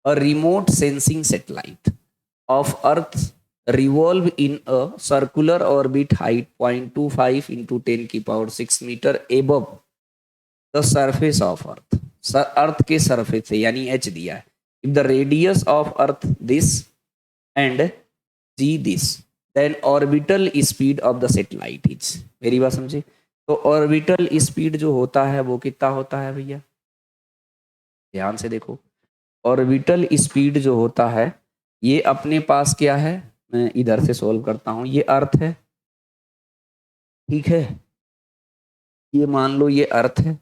a remote sensing satellite of Earth revolve in a circular orbit height 0.25 into 10 की power 6 meter above the surface of Earth. अर्थ के surface से यानी h दिया है. If the radius of Earth this and g this, then orbital speed of the satellite is. मेरी बात समझे? तो ऑर्बिटल स्पीड जो होता है वो कितना होता है भैया? ध्यान से देखो. ऑर्बिटल स्पीड जो होता है ये अपने पास क्या है, मैं इधर से सॉल्व करता हूं. ये अर्थ है, ठीक है. ये मान लो ये अर्थ है.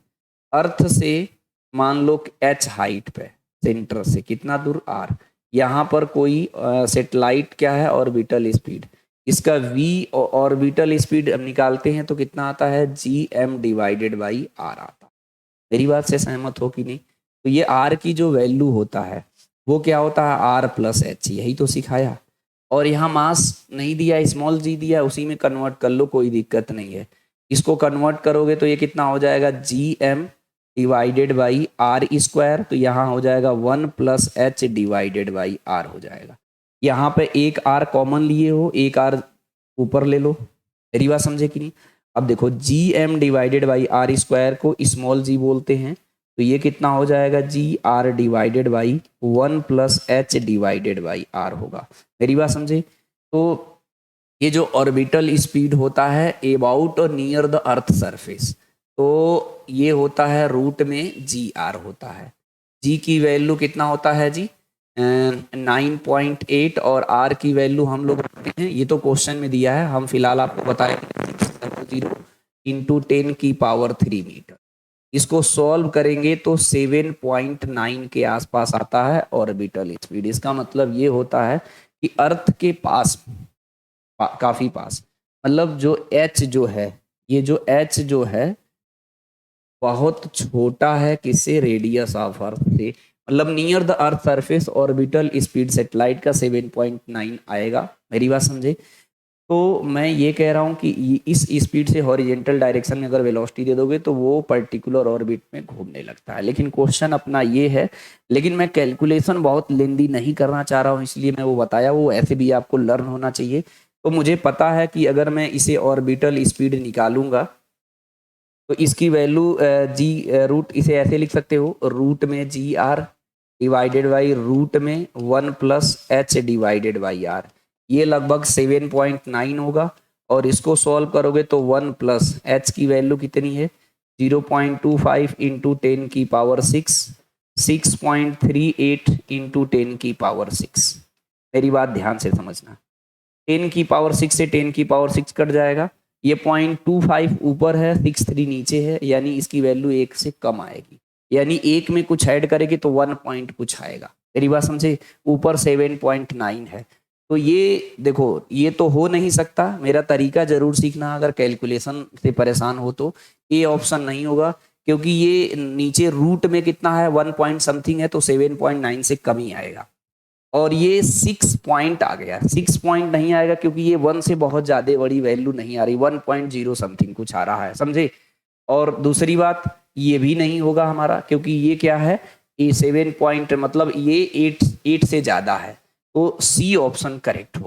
अर्थ से मान लो h हाइट पे सेंटर से कितना दूर r. यहाँ पर कोई सेटेलाइट क्या है, ऑर्बिटल स्पीड. इसका v ऑर्बिटल स्पीड हम निकालते हैं तो कितना आता है, gm डिवाइडेड बाई r आता है. मेरी बात से सहमत हो कि नहीं? तो ये r की जो वैल्यू होता है वो क्या होता है, r प्लस एच. यही तो सिखाया. और यहाँ मास नहीं दिया, स्मॉल g दिया, उसी में कन्वर्ट कर लो, कोई दिक्कत नहीं है. इसको कन्वर्ट करोगे तो ये कितना हो जाएगा, gm divided by R square. तो यहाँ हो जाएगा 1 plus H divided by R हो जाएगा. यहाँ पे एक आर कॉमन लिए हो, एक आर ऊपर ले लो. मेरी बात समझे कि नहीं? अब देखो gm divided by R square को स्मॉल g बोलते हैं, तो ये कितना हो जाएगा, G R divided by 1 plus H divided by R होगा. मेरी बात समझे? तो ये जो ऑर्बिटल स्पीड होता है अबाउट और नियर द अर्थ सरफेस, तो ये होता है रूट में जी आर होता है. जी की वैल्यू कितना होता है जी, 9.8 और आर की वैल्यू हम लोग रखते हैं, ये तो क्वेश्चन में दिया है, हम फिलहाल आपको बताएंगे 0 इंटू 10 की पावर 3 मीटर. इसको सॉल्व करेंगे तो 7.9 के आसपास आता है ऑर्बिटल स्पीड. इसका मतलब ये होता है कि अर्थ के पास काफी पास, मतलब जो एच जो है, ये जो एच जो है बहुत छोटा है किससे, रेडियस ऑफ अर्थ से. मतलब near the earth surface orbital speed satellite का 7.9 आएगा. मेरी बात समझे? तो मैं ये कह रहा हूँ कि इस स्पीड से हॉरिजेंटल डायरेक्शन में अगर वेलोसिटी दे दोगे तो वो पर्टिकुलर ऑर्बिट में घूमने लगता है. लेकिन क्वेश्चन अपना ये है, लेकिन मैं कैलकुलेशन बहुत लेंदी नहीं करना चाह रहा हूँ, इसलिए मैं वो बताया. वो ऐसे भी आपको लर्न होना चाहिए. तो मुझे पता है कि अगर मैं इसे ऑर्बिटल स्पीड निकालूंगा तो इसकी वैल्यू जी रूट, इसे ऐसे लिख सकते हो, रूट में g R divided by root में 1 plus H divided by R. ये लगभग 7.9 होगा. और इसको सॉल्व करोगे तो 1 प्लस एच की वैल्यू कितनी है, 0.25 इंटू 10 की पावर 6, 6.38 इंटू 10 की पावर 6. मेरी बात ध्यान से समझना. 10 की पावर 6 से 10 की पावर 6 कट जाएगा. ये 0.25 ऊपर है, 63 नीचे है, यानी इसकी वैल्यू 1 से कम आएगी. यानी 1 में कुछ ऐड करेगी तो 1 पॉइंट कुछ आएगा. मेरी बात समझे? ऊपर 7.9 है. तो ये देखो, ये तो हो नहीं सकता. मेरा तरीका जरूर सीखना. अगर कैलकुलेशन से परेशान हो तो ये ऑप्शन नहीं होगा, क्योंकि ये नीचे रूट में कितना है, 1 पॉइंट समथिंग है, तो 7.9 से कम ही आएगा. और ये 6 पॉइंट आ गया. 6 पॉइंट नहीं आएगा क्योंकि ये 1 से बहुत ज्यादा बड़ी वैल्यू नहीं आ रही, 1.0 समथिंग कुछ आ रहा है, समझे? और दूसरी बात, ये भी नहीं होगा हमारा, क्योंकि ये क्या है, ये 7 पॉइंट मतलब ये 8 से ज्यादा है. तो सी ऑप्शन करेक्ट हो.